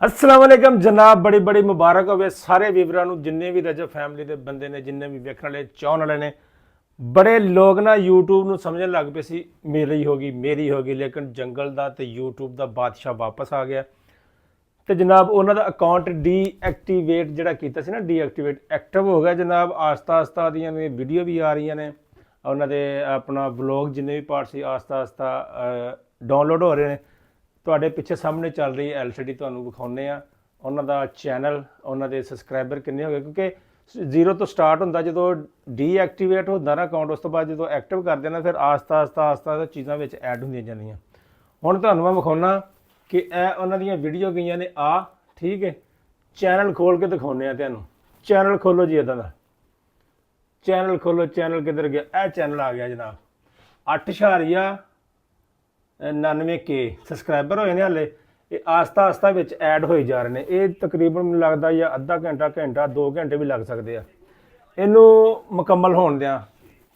अस्सलाम वालेकुम जनाब, बड़ी बड़ी मुबारक होवे सारे वीवरां नूं, जिन्ने भी रजब फैमिली के बंदे ने, जिन्ने भी वेखण वाले चाहण वाले ने। बड़े लोग ना यूट्यूब नूं समझण लग पे सी मेरी होगी, लेकिन जंगल दा ते यूट्यूब दा बादशाह वापस आ गया। तो जनाब उन्हों का अकाउंट डीएक्टिवेट जोड़ा किया सी ना, डीएक्टिवेट एक्टिव हो गया जनाब। आस्ता आस्ता दी वीडियो भी आ रही ने, उन्होंने अपना ब्लॉग जिन्ने भी पार्ट से आस्ता आस्ता डाउनलोड हो रहे हैं। ਤੁਹਾਡੇ ਪਿੱਛੇ ਸਾਹਮਣੇ ਚੱਲ ਰਹੀ LCD ਤੁਹਾਨੂੰ ਵਿਖਾਉਂਦੇ ਆ। ਉਹਨਾਂ ਦਾ ਚੈਨਲ, ਉਹਨਾਂ ਦੇ ਸਬਸਕ੍ਰਾਈਬਰ ਕਿੰਨੇ ਹੋ ਗਏ, ਕਿਉਂਕਿ ਜ਼ੀਰੋ ਤੋਂ ਸਟਾਰਟ ਹੁੰਦਾ। ਜਦੋਂ ਡੀਐਕਟੀਵੇਟ ਹੁੰਦਾ ਨਾ ਅਕਾਊਂਟ, ਉਸ ਤੋਂ ਬਾਅਦ ਜਦੋਂ ਐਕਟਿਵ ਕਰਦੇ ਨਾ, ਫਿਰ ਆਸਤਾ ਆਸਤਾ ਚੀਜ਼ਾਂ ਵਿੱਚ ਐਡ ਹੁੰਦੀਆਂ ਜਾਂਦੀਆਂ। ਹੁਣ ਤੁਹਾਨੂੰ ਮੈਂ ਵਿਖਾਉਣਾ ਕਿ ਇਹ ਉਹਨਾਂ ਦੀਆਂ ਵੀਡੀਓ ਗਈਆਂ ਨੇ ਆ, ਠੀਕ ਹੈ। ਚੈਨਲ ਖੋਲ ਕੇ ਦਿਖਾਉਂਦੇ ਆ ਤੁਹਾਨੂੰ। ਚੈਨਲ ਖੋਲੋ ਜੀ, ਇੱਦਾਂ ਦਾ ਚੈਨਲ ਖੋਲੋ। ਚੈਨਲ ਕਿੱਧਰ ਗਿਆ? ਇਹ ਚੈਨਲ ਆ ਗਿਆ ਜਨਾਬ। 8.99K ਸਬਸਕ੍ਰਾਈਬਰ ਹੋਏ ਨੇ ਹਾਲੇ। ਇਹ ਆਸਤਾ ਆਸਤਾ ਵਿੱਚ ਐਡ ਹੋਈ ਜਾ ਰਹੇ ਨੇ। ਇਹ ਤਕਰੀਬਨ ਮੈਨੂੰ ਲੱਗਦਾ ਜਾਂ ਅੱਧਾ ਘੰਟਾ 2 ਘੰਟੇ ਵੀ ਲੱਗ ਸਕਦੇ ਆ ਇਹਨੂੰ ਮੁਕੰਮਲ ਹੋਣ ਦਿਆਂ।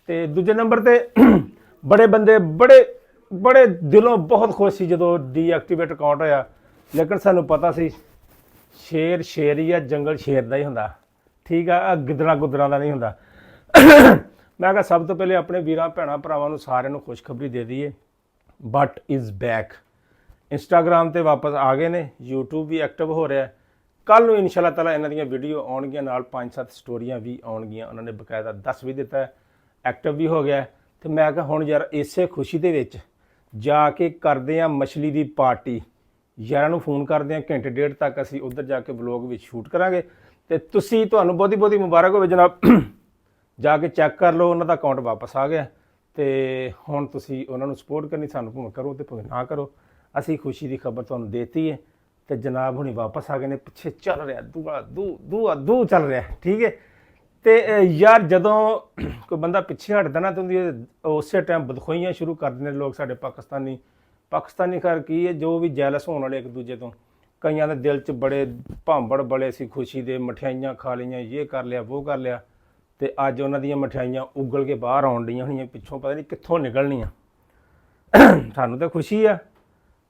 ਤੇ ਦੂਜੇ ਨੰਬਰ ਤੇ ਬੜੇ ਬੰਦੇ ਬੜੇ ਦਿਲੋਂ ਬਹੁਤ ਖੁਸ਼ ਸੀ ਜਦੋਂ ਡੀਐਕਟੀਵੇਟ ਅਕਾਊਂਟ ਹੋਇਆ। ਲੇਕਿਨ ਸਾਨੂੰ ਪਤਾ ਸੀ ਸ਼ੇਰ ਹੀ ਆ, ਜੰਗਲ ਸ਼ੇਰ ਦਾ ਹੀ ਹੁੰਦਾ, ਠੀਕ ਆ, ਗਿੱਦੜਾਂ ਗੁੱਦੜਾਂ ਦਾ ਨਹੀਂ ਹੁੰਦਾ। ਮੈਂ ਕਿਹਾ ਸਭ ਤੋਂ ਪਹਿਲੇ ਆਪਣੇ ਵੀਰਾਂ ਭੈਣਾਂ ਭਰਾਵਾਂ ਨੂੰ ਸਾਰਿਆਂ ਨੂੰ ਖੁਸ਼ਖਬਰੀ ਦੇ ਦਈਏ, बट इज़ बैक। इंस्टाग्राम ਤੇ वापस आ गए ने, यूट्यूब भी एक्टिव हो रहा है। कल ਨੂੰ इंशाअल्लाह ताला ਇਹਨਾਂ ਦੀਆਂ ਵੀਡੀਓ ਆਉਣਗੀਆਂ, ਨਾਲ 5-7 ਸਟੋਰੀਆਂ ਵੀ ਆਉਣਗੀਆਂ। ਉਹਨਾਂ ਨੇ ਬਕਾਇਦਾ ਦੱਸ ਵੀ ਦਿੱਤਾ, ਐਕਟਿਵ ਵੀ ਹੋ ਗਿਆ। ਤੇ ਮੈਂ ਕਿਹਾ ਹੁਣ ਯਾਰ ਇਸੇ ਖੁਸ਼ੀ ਦੇ ਵਿੱਚ ਜਾ ਕੇ ਕਰਦੇ ਆ ਮਛਲੀ ਦੀ ਪਾਰਟੀ। ਯਾਰਾਂ ਨੂੰ ਫੋਨ ਕਰਦੇ ਆ, ਘੰਟੇ ਡੇਢ ਤੱਕ ਅਸੀਂ ਉੱਧਰ ਜਾ ਕੇ ਵਲੋਗ ਵਿੱਚ ਸ਼ੂਟ ਕਰਾਂਗੇ। ਤੇ ਤੁਸੀਂ, ਤੁਹਾਨੂੰ ਬਹੁਤੀ ਮੁਬਾਰਕ ਹੋਵੇ ਜਨਾਬ। ਜਾ ਕੇ ਚੈੱਕ ਕਰ ਲਓ, ਉਹਨਾਂ ਦਾ ਅਕਾਊਂਟ ਵਾਪਸ ਆ ਗਿਆ। ਤੇ ਹੁਣ ਤੁਸੀਂ ਉਹਨਾਂ ਨੂੰ ਸਪੋਰਟ ਕਰਨੀ, ਸਾਨੂੰ ਭਾਵੇਂ ਕਰੋ ਤੇ ਭਾਵੇਂ ਨਾ ਕਰੋ। ਅਸੀਂ ਖੁਸ਼ੀ ਦੀ ਖਬਰ ਤੁਹਾਨੂੰ ਦੇਤੀ ਹੈ। ਤੇ ਜਨਾਬ ਹੁਣੀ ਵਾਪਸ ਆ ਗਏ ਨੇ। ਪਿੱਛੇ ਚੱਲ ਰਿਹਾ ਦੂ ਚੱਲ ਰਿਹਾ, ਠੀਕ ਹੈ। ਤੇ ਯਾਰ ਜਦੋਂ ਕੋਈ ਬੰਦਾ ਪਿੱਛੇ ਹਟਦਾ ਨਾ, ਤਾਂ ਉਸੇ ਟਾਈਮ ਬਦਖੋਈਆਂ ਸ਼ੁਰੂ ਕਰ ਦਿੰਦੇ ਲੋਕ। ਸਾਡੇ ਪਾਕਿਸਤਾਨੀ ਘਰ ਕੀ ਹੈ, ਜੋ ਵੀ ਜੈਲਸ ਹੋਣ ਵਾਲੇ ਇੱਕ ਦੂਜੇ ਤੋਂ। ਕਈਆਂ ਦੇ ਦਿਲ 'ਚ ਬੜੇ ਭਾਂਬੜ ਬੜੇ ਸੀ ਖੁਸ਼ੀ ਦੇ, ਮਠਿਆਈਆਂ ਖਾ ਲਈਆਂ, ਇਹ ਕਰ ਲਿਆ ਉਹ ਕਰ ਲਿਆ। ਤੇ ਅੱਜ ਉਹਨਾਂ ਦੀਆਂ ਮਠਿਆਈਆਂ ਉਗਲ ਕੇ ਬਾਹਰ ਆਉਣ ਡੀਆਂ ਹੋਈਆਂ, ਪਿੱਛੋਂ ਪਤਾ ਨਹੀਂ ਕਿੱਥੋਂ ਨਿਕਲਣੀਆਂ। ਸਾਨੂੰ ਤਾਂ ਖੁਸ਼ੀ ਆ।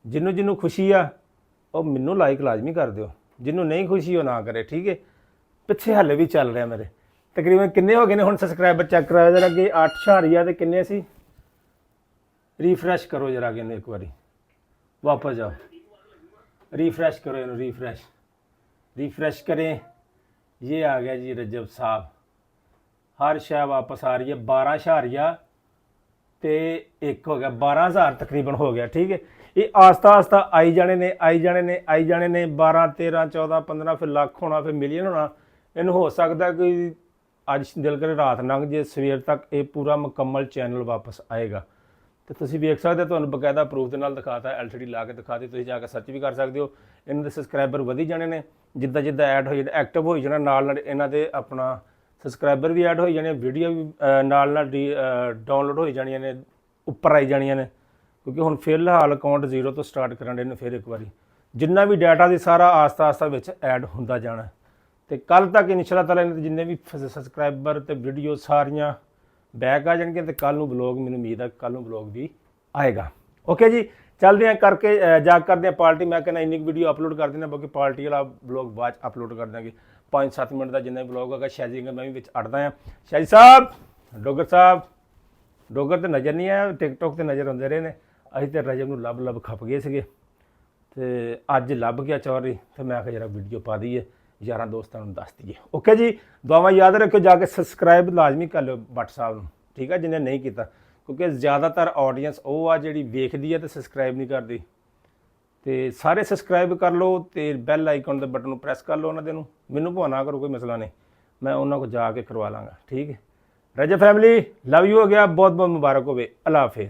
ਜਿਹਨੂੰ ਖੁਸ਼ੀ ਆ ਉਹ ਮੈਨੂੰ ਲਾਈਕ ਲਾਜ਼ਮੀ ਕਰ ਦਿਓ, ਜਿਹਨੂੰ ਨਹੀਂ ਖੁਸ਼ੀ ਉਹ ਨਾ ਕਰੇ, ਠੀਕ ਹੈ। ਪਿੱਛੇ ਹਾਲੇ ਵੀ ਚੱਲ ਰਿਹਾ ਮੇਰੇ। ਤਕਰੀਬਨ ਕਿੰਨੇ ਹੋ ਗਏ ਨੇ ਹੁਣ ਸਬਸਕ੍ਰਾਈਬਰ? ਚੈੱਕ ਕਰਾਇਆ ਜਰਾ ਅੱਗੇ। 8 ਤੇ ਕਿੰਨੇ ਸੀ? ਰੀਫਰੈਸ਼ ਕਰੋ ਜਰਾ ਅੱਗੇ ਨੂੰ, ਇੱਕ ਵਾਰੀ ਵਾਪਸ ਜਾਓ, ਰੀਫਰੈਸ਼ ਕरो ਇਹਨੂੰ, ਰੀਫਰੈਸ਼ करें। ये आ गया जी रजब साहब, हर शय वापस आ रही है। 12 ਤੇ 1 ਹੋ ਗਿਆ, 12,000 ਤਕਰੀਬਨ ਹੋ ਗਿਆ, ਠੀਕ ਹੈ। ਇਹ ਆਸਤਾ ਆਈ ਜਾਣੇ ਨੇ 12, 13, 14, 15, ਫਿਰ ਲੱਖ ਹੋਣਾ, ਫਿਰ ਮਿਲੀਅਨ ਹੋਣਾ। ਇਹਨੂੰ ਹੋ ਸਕਦਾ ਕਿ ਅੱਜ ਦਿਲ ਕਰੇ ਰਾਤ ਲੰਘ ਜੇ, ਸਵੇਰ ਤੱਕ ਇਹ ਪੂਰਾ ਮੁਕੰਮਲ ਚੈਨਲ ਵਾਪਸ ਆਏਗਾ। ਤੇ ਤੁਸੀਂ ਵੇਖ ਸਕਦੇ ਹੋ, ਤੁਹਾਨੂੰ ਬਕਾਇਦਾ ਪ੍ਰੂਫ ਦੇ ਨਾਲ ਦਿਖਾਤਾ, LCD ਲਾ ਕੇ ਦਿਖਾਤੀ। ਤੁਸੀਂ ਜਾ ਕੇ ਸਰਚ ਵੀ ਕਰ ਸਕਦੇ ਹੋ। ਇਹਨਾਂ ਦੇ ਸਬਸਕ੍ਰਾਈਬਰ ਵਧੀ ਜਾਣੇ ਨੇ ਜਿੱਦਾਂ ਐਡ ਹੋਈ, ਐਕਟਿਵ ਹੋਈ ਜਾਣਾ। ਨਾਲ ਇਹਨਾਂ ਦੇ ਆਪਣਾ ਸਬਸਕ੍ਰਾਈਬਰ ਵੀ ਐਡ ਹੋਈ ਜਾਣੇ, ਵੀਡੀਓ ਵੀ ਨਾਲ ਡਾਊਨਲੋਡ ਹੋਈ ਜਾਣੀਆਂ ਨੇ, ਉੱਪਰ ਆਈ ਜਾਣੀਆਂ ਨੇ। ਕਿਉਂਕਿ ਹੁਣ ਫਿਲਹਾਲ ਅਕਾਊਂਟ ਜ਼ੀਰੋ ਤੋਂ ਸਟਾਰਟ ਕਰਨ ਦੇ ਨੇ। ਫਿਰ ਇੱਕ ਵਾਰੀ ਜਿੰਨਾ ਵੀ ਡਾਟਾ ਸੀ ਸਾਰਾ ਆਸਤਾ ਵਿੱਚ ਐਡ ਹੁੰਦਾ ਜਾਣਾ। ਤੇ ਕੱਲ ਤੱਕ ਇੰਸ਼ਾਅੱਲਾਹ ਤਾਲਾ ਇਹਨਾਂ ਦੇ ਜਿੰਨੇ ਵੀ ਸਬਸਕ੍ਰਾਈਬਰ ਤੇ ਵੀਡੀਓ ਸਾਰੀਆਂ ਬੈਕ ਆ ਜਾਣਗੀਆਂ। ਤੇ ਕੱਲ ਨੂੰ ਵਲੋਗ, ਮੈਨੂੰ ਉਮੀਦ ਹੈ ਕੱਲ ਨੂੰ ਵਲੋਗ ਵੀ ਆਏਗਾ। ਓਕੇ ਜੀ, ਚੱਲਦੇ ਹਾਂ ਕਰਕੇ ਕਰਦੇ ਹਾਂ ਪਾਰਟੀ। ਮੈਂ ਕਹਿੰਦਾ ਇੰਨੀ ਵੀਡੀਓ ਅਪਲੋਡ ਕਰ ਦੇਣਾ, ਬਾਕੀ ਪਾਰਟੀ ਵਾਲਾ ਵਲੋਗ ਬਾਅਦ ਅਪਲੋਡ ਕਰ ਦਾਂਗੇ। 5-7 ਮਿੰਟ ਦਾ ਜਿੰਨਾ ਵਲੋਗ ਹੈਗਾ। ਸ਼ਾਜੀ ਮੈਂ ਵੀ ਵਿੱਚ ਅੜਦਾ ਹਾਂ। ਸ਼ਾਜੀ ਸਾਹਿਬ, ਡੋਗਰ ਤੇ ਨਜ਼ਰ ਨਹੀਂ ਆਇਆ, ਟਿਕਟੋਕ ਤੇ ਨਜ਼ਰ ਆਉਂਦੇ ਰਹੇ ਨੇ। ਅਸੀਂ ਤੇ ਰਜਬ ਨੂੰ ਲੱਭ ਖੱਪ ਗਏ ਸੀਗੇ, ਤੇ ਅੱਜ ਲੱਭ ਗਿਆ ਚੌਰੀ। ਤੇ ਮੈਂ ਕਿਹਾ ਜਰਾ ਵੀਡੀਓ ਪਾ ਦਈਏ, ਯਾਰਾਂ ਦੋਸਤਾਂ ਨੂੰ ਦੱਸ ਦਈਏ। ਓਕੇ ਜੀ, ਦੁਆਵਾਂ ਯਾਦ ਰੱਖਿਓ। ਜਾ ਕੇ ਸਬਸਕ੍ਰਾਈਬ ਲਾਜ਼ਮੀ ਕਰ ਲਿਓ ਭੱਟ ਸਾਹਿਬ ਨੂੰ, ਠੀਕ ਹੈ, ਜਿਹਨੇ ਨਹੀਂ ਕੀਤਾ। ਕਿਉਂਕਿ ਜ਼ਿਆਦਾਤਰ ਆਡੀਅੰਸ ਉਹ ਆ ਜਿਹੜੀ ਵੇਖਦੀ ਹੈ ਤੇ ਸਬਸਕ੍ਰਾਈਬ ਨਹੀਂ ਕਰਦੀ। ਤੇ ਸਾਰੇ ਸਬਸਕ੍ਰਾਈਬ ਕਰ ਲਓ ਤੇ ਬੈਲ ਆਈਕਨ ਦੇ ਬਟਨ ਨੂੰ ਪ੍ਰੈਸ ਕਰ ਲਓ ਉਹਨਾਂ ਦੇ ਨੂੰ। ਮੈਨੂੰ ਭਾਵੇਂ ਨਾ ਕਰੋ, ਕੋਈ ਮਸਲਾ ਨਹੀਂ, ਮੈਂ ਉਹਨਾਂ ਕੋਲ ਜਾ ਕੇ ਕਰਵਾ ਲਾਂਗਾ, ਠੀਕ ਹੈ। रजब फैमिली लव यू हो गया, बहुत बहुत मुबारक हो। अल्लाह हाफिज़।